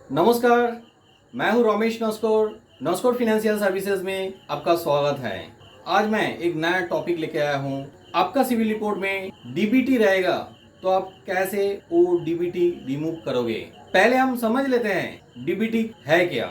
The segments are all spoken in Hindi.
नमस्कार, मैं हूं रमेश नस्कोर। नस्कोर फाइनेंशियल सर्विसेज में आपका स्वागत है। आज मैं एक नया टॉपिक लेके आया हूं। आपका सिविल रिपोर्ट में डीबीटी रहेगा तो आप कैसे वो डीबीटी रिमूव करोगे। पहले हम समझ लेते हैं डीबीटी है क्या।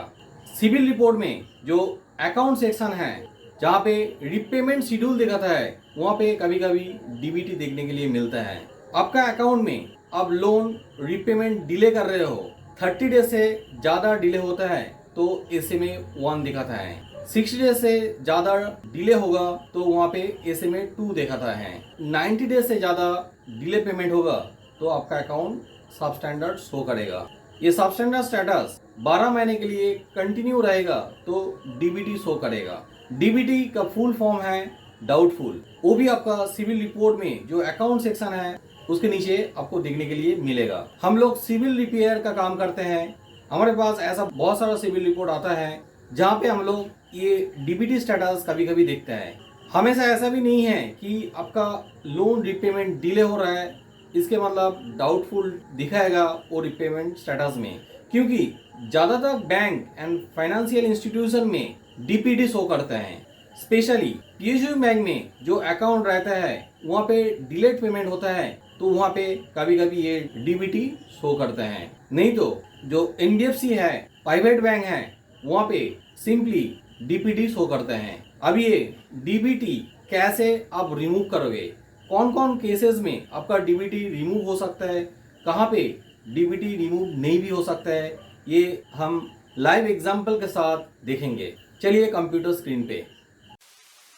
सिविल रिपोर्ट में जो अकाउंट सेक्शन है जहाँ पे रिपेमेंट शेड्यूल दिखाता है वहाँ पे कभी कभी डीबीटी देखने के लिए मिलता है। आपका अकाउंट में आप लोन रिपेमेंट डिले कर रहे हो, 30 डेज से ज़्यादा डिले होता है तो एसएमए 1 दिखाता है। 60 डेज से ज़्यादा डिले होगा तो वहाँ पे एसएमए 2 दिखाता है। 90 डेज से ज़्यादा डिले पेमेंट होगा तो आपका अकाउंट सब स्टैंडर्ड शो करेगा। ये सब स्टैंडर्ड स्टेटस 12 महीने के लिए कंटिन्यू रहेगा तो डीबीटी शो करेगा। डीबीटी का फुल फॉर्म है डाउटफुल। वो भी आपका सिविल रिपोर्ट में जो अकाउंट सेक्शन है उसके नीचे आपको देखने के लिए मिलेगा। हम लोग सिविल रिपेयर का काम करते हैं। हमारे पास ऐसा बहुत सारा सिविल रिपोर्ट आता है जहाँ पे हम लोग ये डीबीटी स्टेटस कभी कभी देखते हैं। हमेशा ऐसा भी नहीं है कि आपका लोन रिपेमेंट डिले हो रहा है इसके मतलब डाउटफुल दिखाएगा वो रिपेमेंट स्टेटस में, क्योंकि ज़्यादातर बैंक एंड फाइनेंशियल इंस्टीट्यूशन में डीपीटी शो करते हैं। स्पेशली पीएसयू बैंक में जो अकाउंट रहता है वहाँ पे डिलेड पेमेंट होता है तो वहाँ पे कभी कभी ये डीबीटी शो करते हैं। नहीं तो जो एनडीएफसी है, प्राइवेट बैंक है, वहाँ पे सिंपली डीपीटी शो करते हैं। अब ये डीबीटी कैसे आप रिमूव करोगे, कौन कौन केसेस में आपका डीबीटी रिमूव हो सकता है, कहाँ पे डीबीटी रिमूव नहीं भी हो सकता है, ये हम लाइव एग्जाम्पल के साथ देखेंगे। चलिए कंप्यूटर स्क्रीन पे।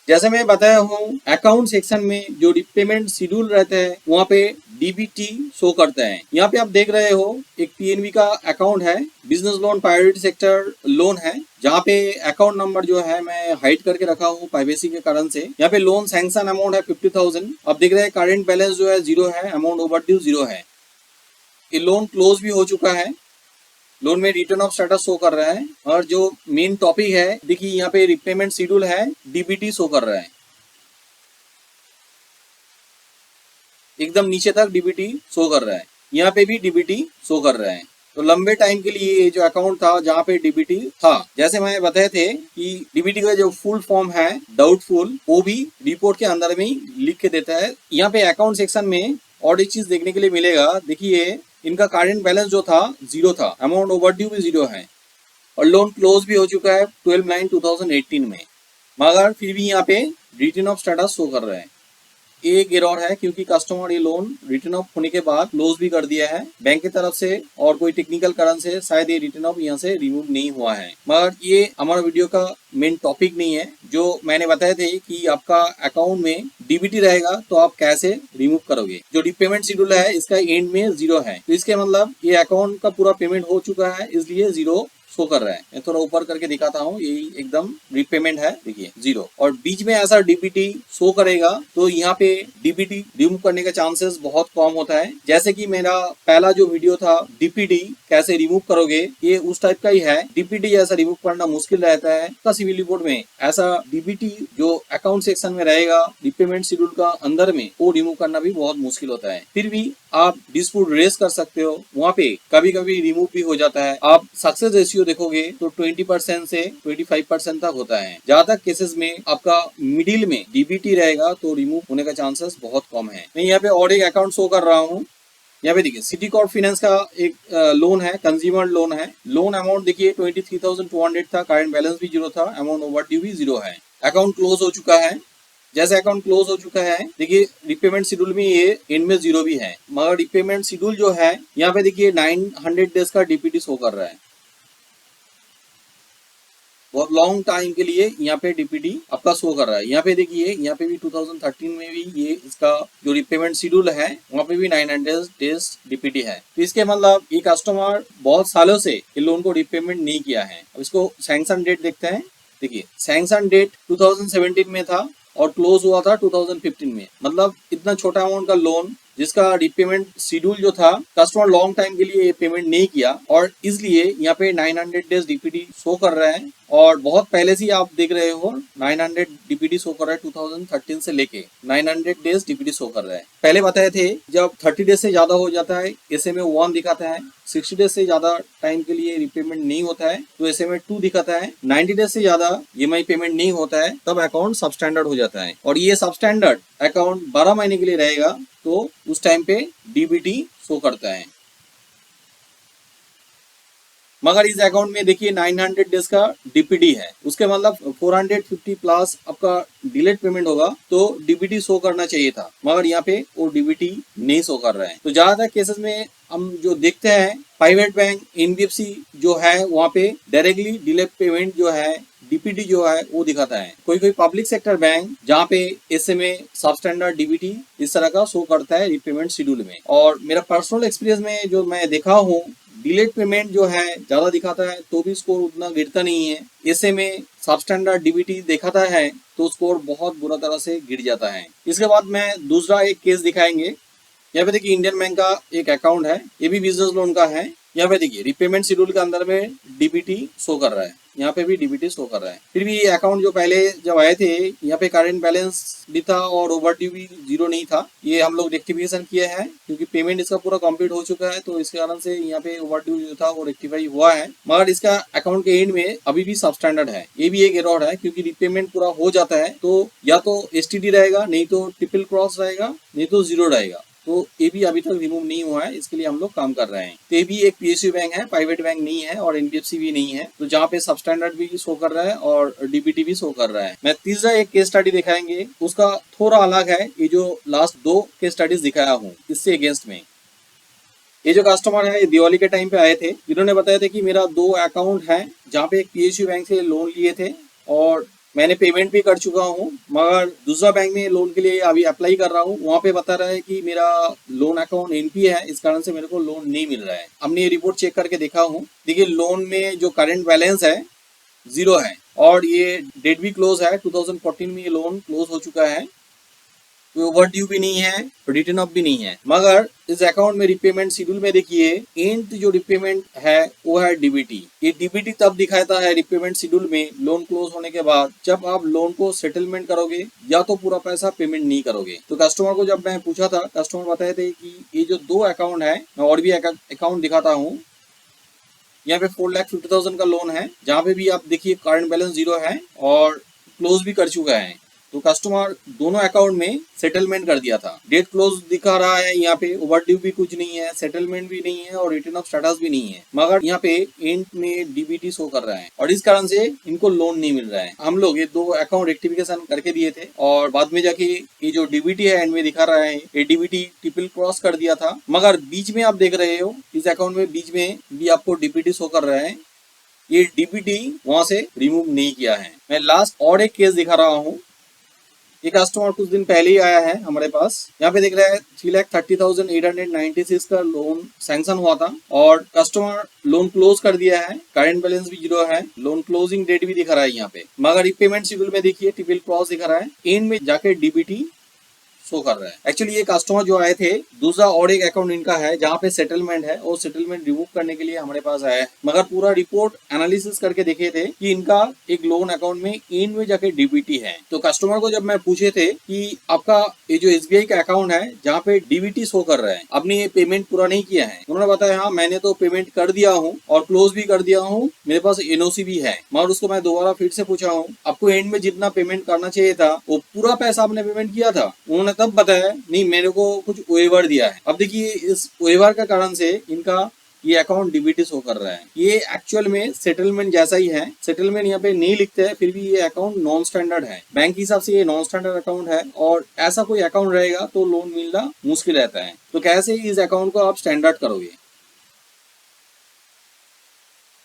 जैसे मैं बताया हूँ अकाउंट सेक्शन में जो रिपेमेंट शेड्यूल रहता है वहाँ पे डीबीटी शो करता है। यहाँ पे आप देख रहे हो एक पीएनबी का अकाउंट है, business loan priority sector loan है, जहाँ पे अकाउंट नंबर जो है मैं हाइड करके रखा हूँ प्राइवेसी के कारण से। यहाँ पे लोन सैंक्शन अमाउंट है 50,000। आप देख रहे हैं करंट बैलेंस जो है 0 है, अमाउंट ओवरड्यू 0 है। ये लोन क्लोज भी हो चुका है, लोन में रिटर्न ऑफ स्टेटस शो कर रहा है। और जो मेन टॉपिक है देखिए यहाँ पे रिपेमेंट शेड्यूल है, डीबीटी शो कर रहा है, एकदम नीचे तक डीबीटी शो कर रहा है। यहाँ पे भी डीबीटी शो कर रहा है। तो लंबे टाइम के लिए ये जो अकाउंट था जहाँ पे डीबीटी था, जैसे मैंने बताए थे कि डीबीटी का जो फुल फॉर्म है डाउटफुल, वो भी रिपोर्ट के अंदर में ही लिख के देता है। यहाँ पे अकाउंट सेक्शन में और एक चीज देखने के लिए मिलेगा। देखिए इनका करंट बैलेंस जो था 0 था, अमाउंट ओवरड्यू भी 0 है और लोन क्लोज भी हो चुका है 12/9/2018 में, मगर फिर भी यहाँ पे रिटर्न ऑफ स्टेटस शो कर रहा है। एक एरर है क्योंकि कस्टमर ये लोन रिटर्न ऑफ होने के बाद क्लोज भी कर दिया है बैंक की तरफ से, और कोई टेक्निकल कारण से शायद ये रिटर्न ऑफ यहाँ से रिमूव नहीं हुआ है। मगर ये हमारा वीडियो का मेन टॉपिक नहीं है। जो मैंने बताए थे कि आपका अकाउंट में डीबीटी रहेगा तो आप कैसे रिमूव करोगे। जो रिपेमेंट शेड्यूल है इसका एंड में 0 है, तो इसके मतलब ये अकाउंट का पूरा पेमेंट हो चुका है, इसलिए 0 शो कर रहा है। मैं थोड़ा ऊपर करके दिखाता हूँ, यही एकदम रिपेमेंट है, देखिए 0। और बीच में ऐसा डीबीटी शो करेगा तो यहाँ पे डीबीटी रिमूव करने का चांसेस बहुत कम होता है। जैसे कि मेरा पहला जो वीडियो था डीपीटी कैसे रिमूव करोगे, ये उस टाइप का ही है। डीपीटी जैसा रिमूव करना मुश्किल रहता है। का सिविल रिपोर्ट में ऐसा डीबीटी जो अकाउंट सेक्शन में रहेगा रिपेमेंट शेड्यूल का अंदर में, वो रिमूव करना भी बहुत मुश्किल होता है। फिर भी आप डिस्प्यूट रेज कर सकते हो, वहाँ पे कभी कभी रिमूव भी हो जाता है। आप सक्सेस रेशियो देखोगे तो 20% से 25% तक होता है। ज्यादा केसेस में आपका मिडिल में डीबीटी रहेगा तो रिमूव होने का चांसेस बहुत कम है। मैं यहाँ पे और एक अकाउंट शो कर रहा हूँ। यहाँ पे देखिए सिटी कॉर्प फाइनेंस का एक लोन है, कंज्यूमर लोन है। लोन अमाउंट देखिए 23,200 था, करंट बैलेंस भी 0 था, अमाउंट ओवरड्यू भी 0 है। अकाउंट क्लोज हो चुका है। जैसे अकाउंट क्लोज हो चुका है देखिए रिपेमेंट शेड्यूल में ये एंड में 0 भी है, मगर रिपेमेंट शेड्यूल जो है यहाँ पे देखिए 900 डेज का डीपीटी शो कर रहा है। बहुत लॉन्ग टाइम के लिए यहाँ पे डीपीटी आपका शो कर रहा है। यहाँ पे देखिए यहाँ पे भी 2013 में भी ये इसका जो रिपेमेंट शेड्यूल है वहाँ पे भी 900 डेज डीपीटी है। तो इसके मतलब ये कस्टमर बहुत सालों से ये लोन को रिपेमेंट नहीं किया है। अब इसको सैंक्शन डेट देखते हैं। देखिए सैंक्शन डेट 2017 में था और क्लोज हुआ था 2015 में। मतलब इतना छोटा अमाउंट का लोन जिसका रिपेमेंट शेड्यूल जो था कस्टमर लॉन्ग टाइम के लिए पेमेंट नहीं किया और इसलिए यहाँ पे 900 डेज डीपीडी शो कर रहा है और बहुत पहले से ही आप देख रहे हो 900 डीपीडी शो कर रहा है। 2013 से लेके 900 डेज डीपीडी शो कर रहा है। पहले बताए थे जब 30 डेज से ज्यादा हो जाता है एसएमए 1 दिखाता है, 60 डेज से ज्यादा टाइम के लिए रिपेमेंट नहीं होता है तो एसएमए 2 दिखाता है, 90 डेज से ज्यादा ईएमआई पेमेंट नहीं होता है तब अकाउंट सब स्टैंडर्ड हो जाता है और ये सब स्टैंडर्ड अकाउंट 12 महीने के लिए रहेगा तो उस टाइम पे डीबीटी शो करता है। मगर इस अकाउंट में देखिए 900 डेज का डीपीडी है, उसके मतलब 450 प्लस आपका डिलेट पेमेंट होगा तो डीबीटी शो करना चाहिए था, मगर यहाँ पे वो डीबीटी नहीं शो कर रहा है। तो ज्यादातर केसेस में हम जो देखते हैं प्राइवेट बैंक एनबीएफसी जो है वहाँ पे डायरेक्टली डिलेट पेमेंट जो है डीपीडी जो है वो दिखाता है। कोई कोई पब्लिक सेक्टर बैंक जहाँ पे एसएमए सब स्टैंडर्ड डीबीटी इस तरह का शो करता है रिपेमेंट शेड्यूल में। और मेरा पर्सनल एक्सपीरियंस में जो मैं देखा हूँ डिलेट पेमेंट जो है ज्यादा दिखाता है तो भी स्कोर उतना गिरता नहीं है, एसएमए सब स्टैंडर्ड डीबीटी दिखाता है तो स्कोर बहुत बुरा तरह से गिर जाता है। इसके बाद मैं दूसरा एक केस दिखाएंगे। यहाँ पे देखिए इंडियन बैंक का एक अकाउंट है, ये भी बिजनेस लोन का है। यहाँ पे देखिए रिपेमेंट शेड्यूल के अंदर में डीबीटी शो कर रहा है, यहाँ पे भी डीबीटी शो कर रहा है। फिर भी ये अकाउंट जो पहले जब आए थे यहाँ पे करेंट बैलेंस भी था और ओवरड्यू भी जीरो नहीं था, ये हम लोग रेक्टिफिकेशन किए हैं क्योंकि पेमेंट इसका पूरा कंप्लीट हो चुका है तो इसके कारण से यहाँ पे ओवरड्यू जो था वो रेक्टिफाई हुआ है। मगर इसका अकाउंट के एंड में अभी भी सब स्टैंडर्ड है, ये भी एक एरर है क्योंकि रिपेमेंट पूरा हो जाता है तो या तो एसटीडी रहेगा, नहीं तो ट्रिपल क्रॉस रहेगा, नहीं तो जीरो रहेगा। तो ये भी अभी तक रिमूव नहीं हुआ है, इसके लिए हम लोग काम कर रहे हैं। तो ये भी एक पीएसयू बैंक है, प्राइवेट बैंक नहीं है और एनबीएफसी भी नहीं है, तो जहाँ पे सब स्टैंडर्ड भी शो कर रहा है और डीबीटी भी शो कर रहा है। मैं तीसरा एक केस स्टडी दिखाएंगे, उसका थोड़ा अलग है। ये जो लास्ट 2 केस स्टडीज दिखाया हूँ इससे अगेंस्ट में, ये जो कस्टमर है ये दिवाली के टाइम पे आए थे, जिन्होंने बताया था कि मेरा 2 अकाउंट है जहाँ पे एक पीएसयू बैंक से लोन लिए थे और मैंने पेमेंट भी कर चुका हूँ, मगर दूसरा बैंक में लोन के लिए अभी अप्लाई कर रहा हूँ, वहाँ पे बता रहा है कि मेरा लोन अकाउंट एनपी है, इस कारण से मेरे को लोन नहीं मिल रहा है। हमने ये रिपोर्ट चेक करके देखा हूँ, देखिए लोन में जो करंट बैलेंस है 0 है और ये डेट भी क्लोज है, 2014 में ये लोन क्लोज हो चुका है, ओवरड्यू भी नहीं है, रिटर्न ऑफ भी नहीं है। मगर इस अकाउंट में रिपेमेंट शेड्यूल में देखिए एंड जो रिपेमेंट है वो है डीबीटी। ये डीबीटी तब दिखाता है रिपेमेंट शेड्यूल में लोन क्लोज होने के बाद जब आप लोन को सेटलमेंट करोगे या तो पूरा पैसा पेमेंट नहीं करोगे। तो कस्टमर को जब मैं पूछा था, कस्टमर बताए थे कि ये जो 2 अकाउंट है, मैं और भी अकाउंट दिखाता हूँ। यहाँ पे 4,50,000 का लोन है जहाँ पे भी आप देखिए करंट बैलेंस 0 है और क्लोज भी कर चुका है। तो कस्टमर दोनों अकाउंट में सेटलमेंट कर दिया था, डेट क्लोज दिखा रहा है, यहाँ पे ओवरड्यू भी कुछ नहीं है, सेटलमेंट भी नहीं है और रिटर्न ऑफ स्टेटस भी नहीं है, मगर यहाँ पे एंड में डीबीटी शो कर रहा है और इस कारण से इनको लोन नहीं मिल रहा है। हम लोग ये 2 अकाउंट रेक्टिफिकेशन करके दिए थे और बाद में जाके ये जो डीबीटी है एंड में दिखा रहा है ये डीबीटी ट्रिपल क्रॉस कर दिया था, मगर बीच में आप देख रहे हो इस अकाउंट में बीच में भी आपको डीबीटी शो कर रहा है, ये डीबीटी वहां से रिमूव नहीं किया है। मैं लास्ट और एक केस दिखा रहा हूँ। ये कस्टमर कुछ दिन पहले ही आया है हमारे पास, यहाँ पे देख रहा है 3,30,896 का लोन सैंक्शन हुआ था और कस्टमर लोन क्लोज कर दिया है, करंट बैलेंस भी 0 है, लोन क्लोजिंग डेट भी दिखा रहा है यहाँ पे, मगर रिपेमेंट शेड्यूल में देखिए ट्रिपल क्रॉस दिखा रहा है, एंड में जाके डीबीटी शो कर रहा है। एक्चुअली ये कस्टमर जो आए थे दूसरा और एक अकाउंट इनका है जहाँ पे सेटलमेंट है और सेटलमेंट रिमूव करने के लिए हमारे पास आया है, मगर पूरा रिपोर्ट एनालिसिस करके देखे थे कि इनका एक लोन अकाउंट में एंड में जाके डीबीटी है। तो कस्टमर को जब मैं पूछे थे कि आपका ये जो एसबीआई का अकाउंट है जहाँ पे डीबीटी शो कर रहा है, आपने ये पेमेंट पूरा नहीं किया है, उन्होंने बताया हाँ मैंने तो पेमेंट कर दिया हूँ और क्लोज भी कर दिया हूँ, मेरे पास एनओसी भी है। मगर उसको मैं दोबारा फिर से पूछा हूँ आपको एंड में जितना पेमेंट करना चाहिए था वो पूरा पैसा आपने पेमेंट किया था? उन्होंने तब बताया नहीं मेरे को कुछ वेवर दिया है। अब देखिए इस वेवर का कारण से इनका ये अकाउंट डीबीटी शो कर रहा है, ये एक्चुअल में सेटलमेंट जैसा ही है, सेटलमेंट यहाँ पे नहीं लिखते हैं, फिर भी ये अकाउंट नॉन स्टैंडर्ड है, बैंक के हिसाब से ये नॉन स्टैंडर्ड अकाउंट है और ऐसा कोई अकाउंट रहेगा तो लोन मिलना मुश्किल रहता है। तो कैसे इस अकाउंट को आप स्टैंडर्ड करोगे?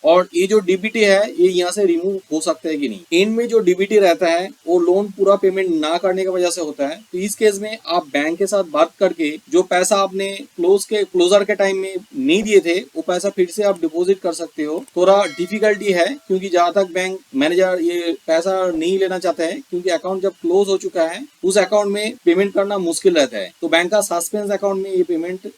और ये जो डीबीटी है ये यहाँ से रिमूव हो सकता है कि नहीं। एंड में जो डीबीटी रहता है वो लोन पूरा पेमेंट ना करने की वजह से होता है। तो इस केस में आप बैंक के साथ बात करके जो पैसा आपने क्लोजर के टाइम में नहीं दिए थे वो पैसा फिर से आप डिपॉजिट कर सकते हो। थोड़ा डिफिकल्टी है क्योंकि जहां तक बैंक मैनेजर ये पैसा नहीं लेना चाहते हैं, क्योंकि अकाउंट जब क्लोज हो चुका है उस अकाउंट में पेमेंट करना मुश्किल रहता है। तो बैंक का सस्पेंस अकाउंट में ये पेमेंट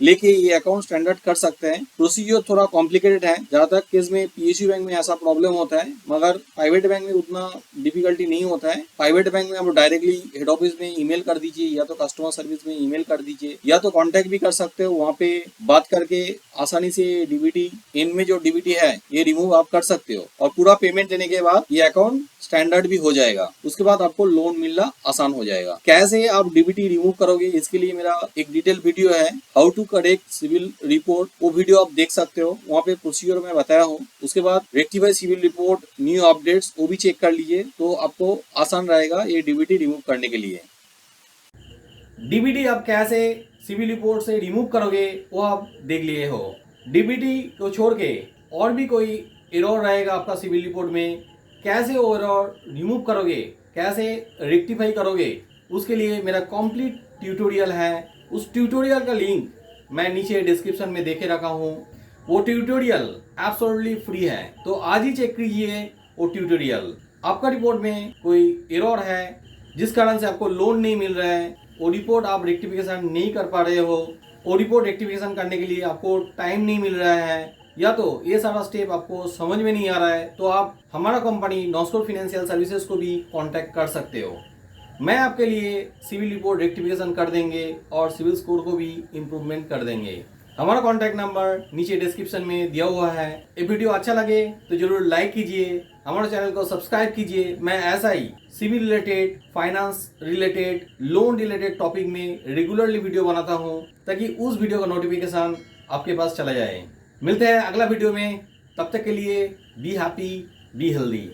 लेके ये अकाउंट स्टैंडर्ड कर सकते हैं। प्रोसीजर थोड़ा कॉम्प्लिकेटेड है। जहाँ तक केस में पीएसयू बैंक में ऐसा प्रॉब्लम होता है, मगर प्राइवेट बैंक में उतना डिफिकल्टी नहीं होता है। प्राइवेट बैंक में आप डायरेक्टली हेड ऑफिस में ईमेल कर दीजिए या तो कस्टमर सर्विस में ईमेल कर दीजिए या तो कांटेक्ट भी कर सकते हो। वहाँ पे बात करके आसानी से डीबीटी इनमें जो डीबीटी है ये रिमूव आप कर सकते हो और पूरा पेमेंट देने के बाद ये अकाउंट स्टैंडर्ड भी हो जाएगा। उसके बाद आपको लोन मिलना आसान हो जाएगा। कैसे आप डीबीटी रिमूव करोगे इसके लिए मेरा एक डिटेल वीडियो है, how to correct CIBIL report. वो वीडियो आप देख सकते हो, वहाँ पे प्रोसीजर मैं बताया हूँ। उसके बाद rectify CIBIL report, new updates वो भी चेक कर लीजिए तो आपको आसान रहेगा ये डीबीटी रिमूव करने के लिए। डीबीटी आप कैसे सिविल रिपोर्ट से रिमूव करोगे वो आप देख लिए हो। डीबीटी को छोड़ के और भी कोई एरर रहेगा आपका सिविल रिपोर्ट में, कैसे वो एरर रिमूव करोगे, कैसे रेक्टिफाई करोगे, उसके लिए मेरा कंप्लीट ट्यूटोरियल है। उस ट्यूटोरियल का लिंक मैं नीचे डिस्क्रिप्शन में देके रखा हूँ। वो ट्यूटोरियल एब्सोल्युटली फ्री है, तो आज ही चेक कीजिए वो ट्यूटोरियल। आपका रिपोर्ट में कोई एरर है जिस कारण से आपको लोन नहीं मिल रहा है, वो रिपोर्ट आप रेक्टिफिकेशन नहीं कर पा रहे हो, वो रिपोर्ट रेक्टिफिकेशन करने के लिए आपको टाइम नहीं मिल रहा है, या तो ये सारा स्टेप आपको समझ में नहीं आ रहा है, तो आप हमारा कंपनी नॉस्कोर फाइनेंशियल सर्विसेज को भी कांटेक्ट कर सकते हो। मैं आपके लिए सिविल रिपोर्ट रेक्टिफिकेशन कर देंगे और सिविल स्कोर को भी इम्प्रूवमेंट कर देंगे। हमारा कॉन्टैक्ट नंबर नीचे डिस्क्रिप्शन में दिया हुआ है। ये वीडियो अच्छा लगे तो जरूर लाइक कीजिए, हमारे चैनल को सब्सक्राइब कीजिए। मैं ऐसा ही CIBIL related, finance related, loan related topic में रेगुलरली वीडियो बनाता हूँ ताकि उस वीडियो का नोटिफिकेशन आपके पास चला जाए। मिलते हैं अगला वीडियो में, तब तक के लिए बी हैप्पी, बी हेल्दी।